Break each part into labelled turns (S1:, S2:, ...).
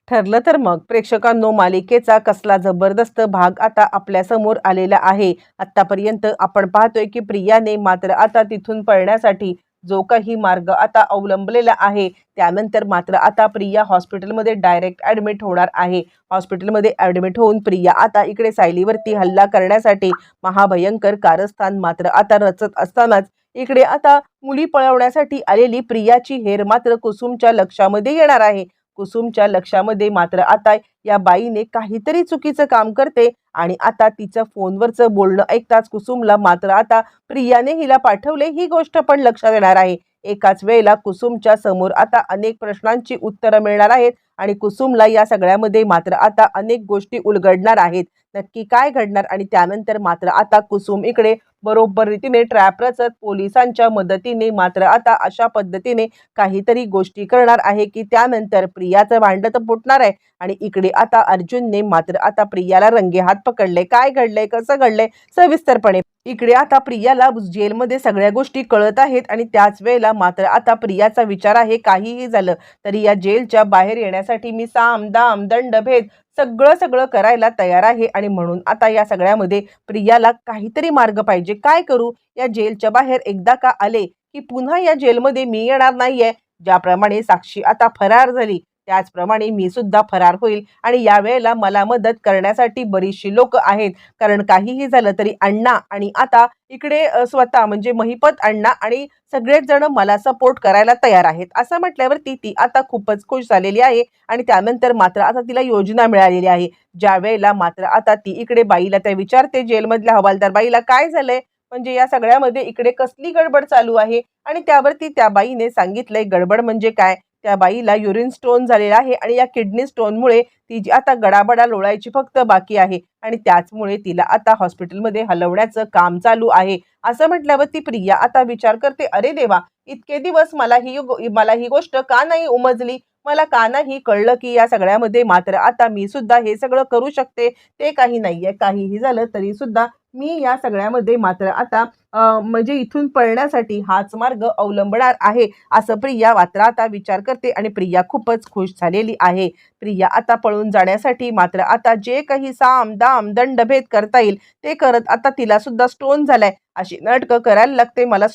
S1: ठरलं तर मग प्रेक्षकांनो, मालिकेचा कसला जबरदस्त भाग आता आपल्या समोर आलेला आहे। आतापर्यंत आपण पाहतोय की प्रियाने मात्र आता तिथून पळण्यासाठी जो काही मार्ग आता अवलंबलेला आहे, त्यानंतर मात्र आता प्रिया हॉस्पिटलमध्ये डायरेक्ट ॲडमिट होणार आहे। हॉस्पिटलमध्ये ॲडमिट होऊन प्रिया आता इकडे सायलीवरती हल्ला करण्यासाठी महाभयंकर कारस्थान मात्र आता रचत असतानाच इकडे आता मुली पळवण्यासाठी आलेली प्रियाची हेर मात्र कुसुमच्या लक्षामध्ये येणार आहे। कुसुमच्या लक्षामध्ये मात्र आता या बाईने काहीतरी चुकीचं काम करते आणि आता तिचं फोनवरचं बोलणं ऐकताच कुसुमला मात्र आता प्रियाने हिला पाठवले ही गोष्ट पण लक्षात येणार आहे। एकाच वेळेला कुसुमच्या समोर आता अनेक प्रश्नांची उत्तरं मिळणार आहेत आणि कुसुमला या सगळ्यामध्ये मात्र आता अनेक गोष्टी उलगडणार आहेत। नक्की काय घडणार आणि त्यानंतर मात्र आता कुसुम इकडे बरोबर रीतीने ट्रॅप रचत पोलिसांच्या मदतीने मात्र आता अशा पद्धतीने काहीतरी गोष्टी करणार आहे की त्यानंतर प्रियाचं भांडं तर फुटणार आहे आणि इकडे आता अर्जुनने मात्र आता प्रियाला रंगेहात पकडले। काय घडलंय, कसं घडलंय, सविस्तरपणे इकडे आता प्रियाला जेलमध्ये सगळ्या गोष्टी कळत आहेत आणि त्याच वेळेला मात्र आता प्रियाचा विचार आहे काहीही झालं तरी या जेलच्या बाहेर येण्यासाठी मी साम दाम दंड भेद सगळं करायला तयार आहे आणि म्हणून आता या सगळ्यामध्ये प्रियाला काहीतरी मार्ग पाहिजे। काय करू, या जेलच्या बाहेर एकदा का आले की पुन्हा या जेलमध्ये मी येणार नाहीये। ज्याप्रमाणे साक्षी आता फरार झाली त्याचप्रमाणे मी सुद्धा फरार होईल आणि यावेळेला मला मदत करण्यासाठी बरीचशी लोक आहेत, कारण काहीही झालं तरी अण्णा आणि आता इकडे स्वतः म्हणजे महिपत अण्णा आणि सगळेच जण मला सपोर्ट करायला तयार आहेत। असं म्हटल्यावरती ती आता खूपच खुश झालेली आहे आणि त्यानंतर मात्र आता तिला योजना मिळालेली आहे। ज्या वेळेला मात्र आता ती इकडे बाईला त्या विचारते, जेलमधल्या हवालदार बाईला, काय झालंय, म्हणजे या सगळ्यामध्ये इकडे कसली गडबड चालू आहे आणि त्यावरती त्या बाईने सांगितलंय गडबड म्हणजे काय, त्या बाईला युरिन स्टोन झालेला आहे आणि या किडनी स्टोनमुळे ती जी आता गडाबडा लोळायची फक्त बाकी आहे आणि त्याचमुळे तिला आता हॉस्पिटलमध्ये हलवण्याचं काम चालू आहे। असं म्हटल्यावर ती प्रिया आता विचार करते, अरे देवा, इतके दिवस मला ही गोष्ट का नाही उमजली, मला का नाही कळलं की या सगळ्यामध्ये मात्र आता मी सुद्धा हे सगळं करू शकते। ते काही नाहीये, काहीही झालं तरी सुद्धा मी या सगळ्यामध्ये मात्र आता म्हणजे इथून पळण्यासाठी हाच मार्ग अवलंबणार आहे, असं प्रिया मात्र आता विचार करते आणि प्रिया खूपच खुश झालेली आहे। प्रिया आता पळून जाण्यासाठी मात्र आता जे काही साम दाम दंडभेद करता येईल ते करत आता तिला सुद्धा स्टोन झालाय अशी नाटकं करायला लागते। मला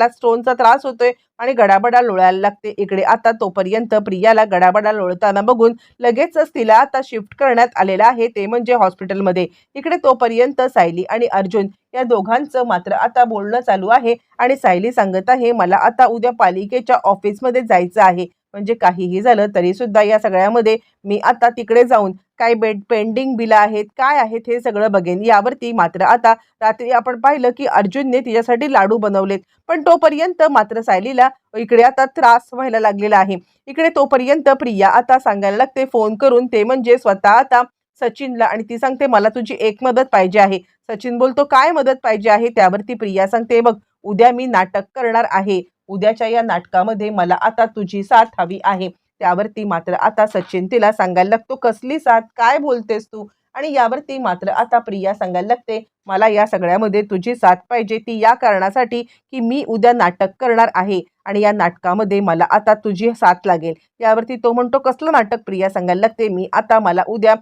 S1: स्टोनचा त्रास होतोय आणि गडाबडा लोळायला लागते। इकडे आता तोपर्यंत प्रियाला गडाबडा लोळताना बघून लगेचच तिला आता शिफ्ट करण्यात आलेलं आहे, ते म्हणजे हॉस्पिटलमध्ये। इकडे तोपर्यंत सायली आणि अर्जुन या दोघांचं मात्र आता बोलणं चालू आहे आणि सायली सांगत आहे, मला आता उद्या पालिकेच्या ऑफिसमध्ये जायचं आहे, म्हणजे काहीही झालं तरी सुद्धा या सगळ्यामध्ये मी आता तिकडे जाऊन काय पेंडिंग बिल आहेत, काय आहेत हे सगळं बघेन। यावरती मात्र आता रात्री आपण पाहिलं की अर्जुनने तिच्यासाठी लाडू बनवलेत, पण तोपर्यंत मात्र सायलीला इकडे आता त्रास व्हायला लागलेला आहे। इकडे तोपर्यंत प्रिया आता सांगायला लागते फोन करून, ते म्हणजे स्वतः आता सचिनला, आणि ती सांगते मला तुझी एक मदत पाहिजे आहे। सचिन बोलतो काय मदत पाहिजे आहे, त्यावरती प्रिया सांगते बघ, उद्या मी नाटक करणार आहे, उद्याच्या या नाटकामध्ये मला आता तुझी साथ हवी आहे। त्यावरती मात्र आता सचिन तिला सांगायला लागतो, कसली साथ, काय बोलतेस तू, आणि यावरती मात्र आता प्रिया सांगायला लागते, मला या सगळ्यामध्ये तुझी साथ पाहिजे, ती या कारणासाठी की मी उद्या नाटक करणार आहे आणि या नाटकामध्ये मला आता तुझी साथ लागेल। यावरती तो म्हणतो कसलं नाटक, प्रिया सांगायला लागते, मला उद्या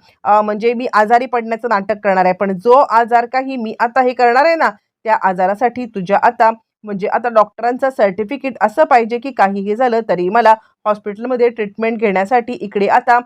S1: म्हणजे मी आजारी पडण्याचं नाटक करणार आहे, पण जो आजार काही मी आता हे करणार आहे ना, त्या आजारासाठी तुझ्या आता म्हणजे आता डॉक्टरांचं सर्टिफिकेट असं पाहिजे की काहीही झालं तरी मला हॉस्पिटलमध्ये ट्रीटमेंट घेण्यासाठी इकडे आता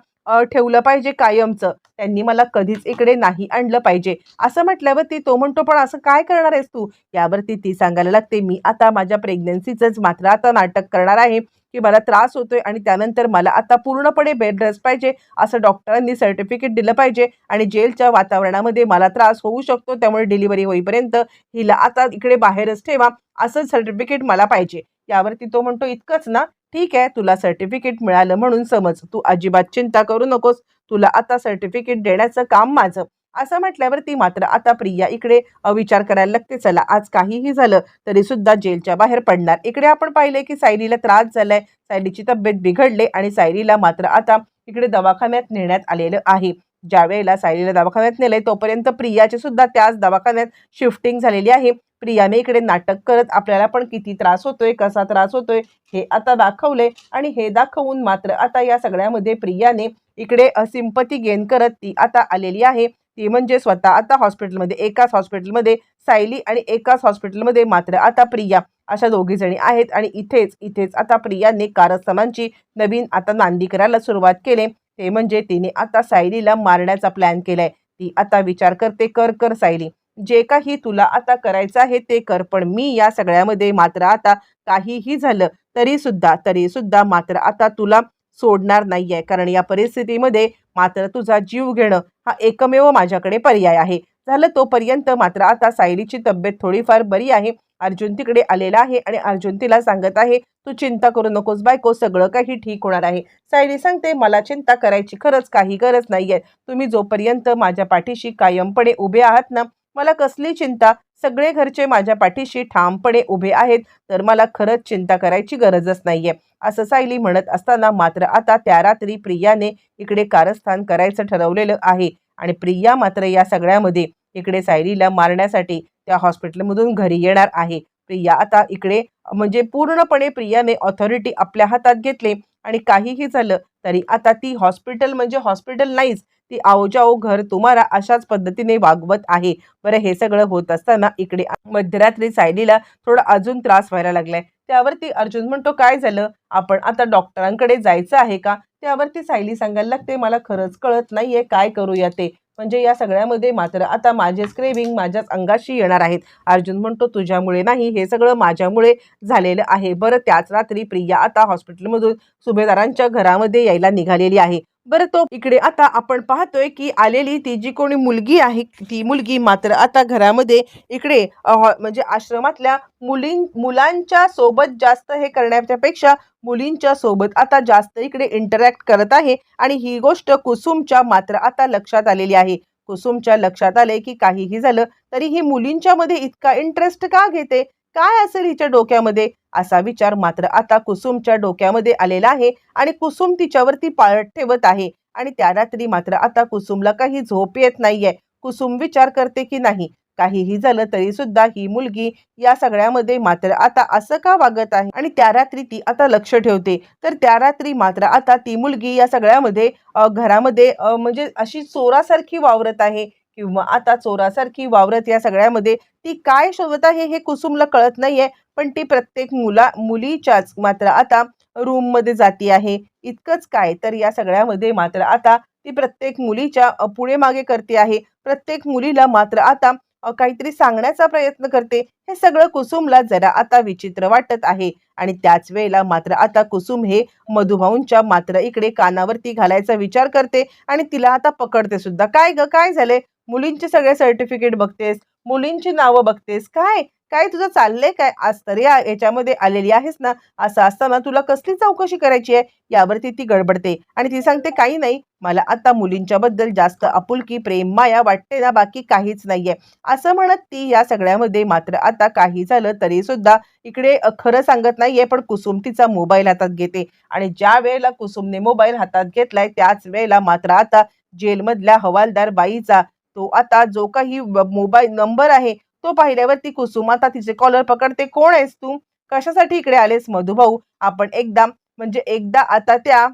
S1: ठेवलं पाहिजे कायमचं, त्यांनी मला कधीच इकडे नाही आणलं पाहिजे। असं म्हटल्यावरती तो म्हणतो पण असं काय करणार आहेस तू, यावरती ती सांगायला लागते, मी आता माझ्या प्रेग्नन्सीचंच मात्र आता नाटक करणार आहे की मला त्रास होतोय आणि त्यानंतर मला आता पूर्णपणे बेड रेस्ट पाहिजे, असं डॉक्टरांनी सर्टिफिकेट दिलं पाहिजे आणि जेलच्या वातावरणामध्ये मला त्रास होऊ शकतो, त्यामुळे डिलिव्हरी होईपर्यंत हिला आता इकडे बाहेरच ठेवा, असं सर्टिफिकेट मला पाहिजे। यावरती तो म्हणतो इतकंच ना, ठीक आहे, तुला सर्टिफिकेट मिळालं म्हणून समज, तू अजिबात चिंता करू नकोस, तुला आता सर्टिफिकेट देण्याचं काम माझं। असं म्हटल्यावरती मात्र आता प्रिया इकडे विचार करायला लागते, चला आज काहीही झालं तरी सुद्धा जेलच्या बाहेर पडणार। इकडे आपण पाहिले की सायलीला त्रास झालाय, सायलीची तब्येत बिघडले आणि सायलीला मात्र आता इकडे दवाखान्यात नेण्यात आलेलं आहे। ज्या वेळेला सायलीला दवाखान्यात नेलंय तोपर्यंत प्रियाची सुद्धा त्याच दवाखान्यात शिफ्टिंग झालेली आहे. प्रियाने इकडे नाटक करत आपल्याला पण किती त्रास होतोय, कसा त्रास होतोय हे आता दाखवले आणि हे दाखवून मात्र आता या सगळ्यामध्ये प्रियाने इकडे सिंपती गेन करत ती आता आलेली आहे. ती म्हणजे स्वतः आता हॉस्पिटलमध्ये, एकाच हॉस्पिटलमध्ये सायली आणि एकाच हॉस्पिटलमध्ये मात्र आता प्रिया, अशा दोघी जणी आहेत. आणि इथेच आता प्रियाने कारस्थानांची नवीन आता नांदी करायला सुरुवात केली. ते म्हणजे तिने आता सायलीला मारण्याचा प्लॅन केलाय. ती आता विचार करते, कर सायली, जे काही तुला आता करायचं आहे ते कर, पण मी या सगळ्यामध्ये मात्र आता काहीही झालं तरी सुद्धा मात्र आता तुला सोडणार नाहीये, कारण या परिस्थितीमध्ये मात्र तुझा जीव घेणं हा एकमेव माझ्याकडे पर्याय आहे. झालं तोपर्यंत मात्र आता सायलीची तब्येत थोडीफार बरी आहे. अर्जुन तिकडे आलेला आहे आणि अर्जुन तिला सांगत आहे, तू चिंता करू नकोस बायको, सगळं काही ठीक होणार आहे. सायली सांगते, मला चिंता करायची खरंच काही गरज नाहीये. तुम्ही जोपर्यंत माझ्या पाठीशी कायमपणे उभे आहात ना, मला कसली चिंता, सगळे घरचे माझ्या पाठीशी ठामपणे उभे आहेत, तर मला खरंच चिंता करायची गरजच नाहीये. असं सायली म्हणत असताना मात्र आता त्या रात्री प्रियाने इकडे कारस्थान करायचं ठरवलेलं आहे. आणि प्रिया मात्र या सगळ्यामध्ये इकडे सायलीला मारण्यासाठी त्या हॉस्पिटलमधून घरी येणार आहे. प्रिया आता इकडे म्हणजे पूर्णपणे प्रियाने ऑथॉरिटी आपल्या हातात घेतली आणि काहीही झालं तरी आता ती हॉस्पिटल म्हणजे हॉस्पिटल नाहीच, ती आओ जाओ घर तुम्हारा अशाच पद्धतीने वागवत आहे. बरं, हे सगळं होत असताना इकडे मध्यरात्री सायलीला थोडा अजून त्रास व्हायला लागलाय. त्यावरती अर्जुन म्हणतो, काय झालं, आपण आता डॉक्टरांकडे जायचं आहे का? त्यावरती सायली सांगायला लागते, मला खरंच कळत नाहीये काय करूया ते, म्हणजे या सगळ्यामध्ये मात्र आता माझेच क्रेविंग माझ्याच अंगाशी येणार आहेत. अर्जुन म्हणतो, तुझ्यामुळे नाही, हे सगळं माझ्यामुळे झालेलं आहे. बरं, त्याच रात्री प्रिया आता हॉस्पिटलमधून सुभेदारांच्या घरामध्ये यायला निघालेली आहे. बरं, तो इकडे आता आपण पाहतोय की आलेली ती जी कोणी मुलगी आहे ती मुलगी मात्र आता घरामध्ये इकडे म्हणजे आश्रमातल्या मुलांच्या सोबत जास्त हे करण्याच्या पेक्षा मुलींच्या सोबत आता जास्त इकडे इंटरॅक्ट करत आहे. आणि ही गोष्ट कुसुमच्या मात्र आता लक्षात आलेली आहे. कुसुमच्या लक्षात आले की काहीही झालं तरी ही मुलींच्या मध्ये इतका इंटरेस्ट का घेते, काय असेल हिच्या डोक्यामध्ये, असा विचार मात्र आता कुसुमच्या डोक्यामध्ये आलेला आहे. आणि कुसुम तिच्यावरती पाळत ठेवत आहे. आणि त्या रात्री मात्र आता कुसुमला काही झोप येत नाहीये. कुसुम विचार करते की नाही, काहीही झालं तरी सुद्धा ही मुलगी या सगळ्यामध्ये मात्र आता असं का वागत आहे. आणि त्या रात्री ती आता लक्ष ठेवते, तर त्या रात्री मात्र आता ती मुलगी या सगळ्यामध्ये घरामध्ये म्हणजे अशी चोरासारखी वावरत आहे, किंवा आता चोरासारखी वावरत या सगळ्यामध्ये ती काय शोधत आहे हे कुसुमला कळत नाहीये. पण ती प्रत्येक मुलीच्याच मात्र आता रूम मध्ये जाती आहे. इतकंच काय, तर या सगळ्यामध्ये मात्र आता ती प्रत्येक मुलीच्या पुढे मागे करते आहे. प्रत्येक मुलीला मात्र आता काहीतरी सांगण्याचा प्रयत्न करते. हे सगळं कुसुमला जरा आता विचित्र वाटत आहे. आणि त्याच वेळेला मात्र आता कुसुम हे मधुभाऊंच्या मात्र इकडे कानावरती घालायचा विचार करते आणि तिला आता पकडते सुद्धा. काय ग, काय झाले, मुलींचे सगळे सर्टिफिकेट बघतेस, मुलींची नावं बघतेस, काय काय तुझं चाललंय काय, आज तरी याच्यामध्ये आलेली आहेस ना, असं असताना तुला कसली चौकशी करायची आहे. यावरती ती गडबडते आणि ती सांगते, काही नाही, मला आता मुलींच्या बद्दल जास्त आपुलकी प्रेम माया वाटते ना, बाकी काहीच नाहीये. असं म्हणत ती या सगळ्यामध्ये मात्र आता काही झालं तरी सुद्धा इकडे खरं सांगत नाहीये. पण कुसुम तिचा मोबाईल हातात घेते आणि ज्या वेळेला कुसुमने मोबाईल हातात घेतलाय त्याच वेळेला मात्र आता जेलमधल्या हवालदार बाईचा तो आता जो काही मोबाईल नंबर आहे तो पाहिल्यावरती कुसुम आता तिचे कॉलर पकडते. कोण आहेस तू, कशासाठी इकडे आलेस? मधुभाऊ, आपण एकदा आता त्या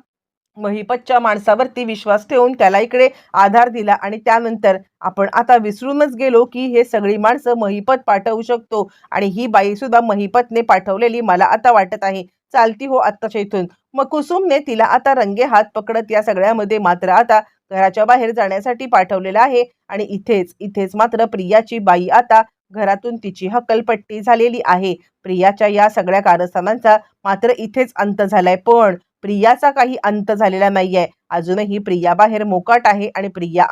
S1: महिपतच्या माणसावरती विश्वास ठेवून त्याला इकडे आधार दिला आणि त्यानंतर आपण आता विसरूनच गेलो की हे सगळी माणसं महिपत पाठवू शकतो. आणि ही बाई सुद्धा महिपतने पाठवलेली मला आता वाटत आहे. चालती हो आत्ताच्या इथून. मग कुसुमने तिला आता रंगे हात पकडत या सगळ्यामध्ये मात्र आता घराच्या बाहेर जाण्यासाठी पाठवलेलं आहे. आणि इथेच मात्र प्रियाची बाई आता घरातून तिची हकलपट्टी झालेली आहे. प्रियाच्या या सगळ्या कारस्थानांचा मात्र इथेच अंत झालाय. पण प्रियाचा काही अंत झालेला नाहीये. अजूनही प्रिया बाहेर मोकाट आहे आणि प्रिया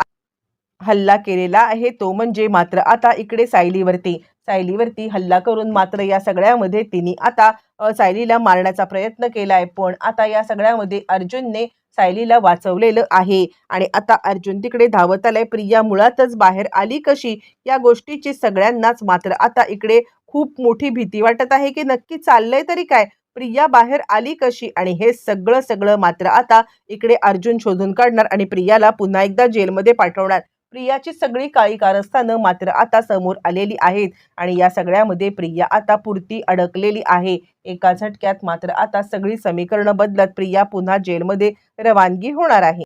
S1: हल्ला केलेला आहे तो म्हणजे मात्र आता इकडे सायलीवरती हल्ला करून मात्र या सगळ्यामध्ये तिने आता सायलीला मारण्याचा प्रयत्न केलाय. पण आता या सगळ्यामध्ये अर्जुनने सायलीला वाचवलेलं आहे. आणि आता अर्जुन तिकडे धावत आलाय. प्रिया मुळातच बाहेर आली कशी, या गोष्टीची सगळ्यांनाच मात्र आता इकडे खूप मोठी भीती वाटत आहे की नक्की चाललंय तरी काय. प्रिया बाहेर आली कशी आणि हे सगळं मात्र आता इकडे अर्जुन शोधून काढणार आणि प्रियाला पुन्हा एकदा जेलमध्ये पाठवणार. प्रियाची सगळी काळी कारस्थानं मात्र आता समोर आलेली आहेत आणि या सगळ्यामध्ये प्रिया आता पुरती अडकलेली आहे. एका झटक्यात मात्र आता सगळी समीकरणं बदलत प्रिया पुन्हा जेलमध्ये रवानगी होणार आहे.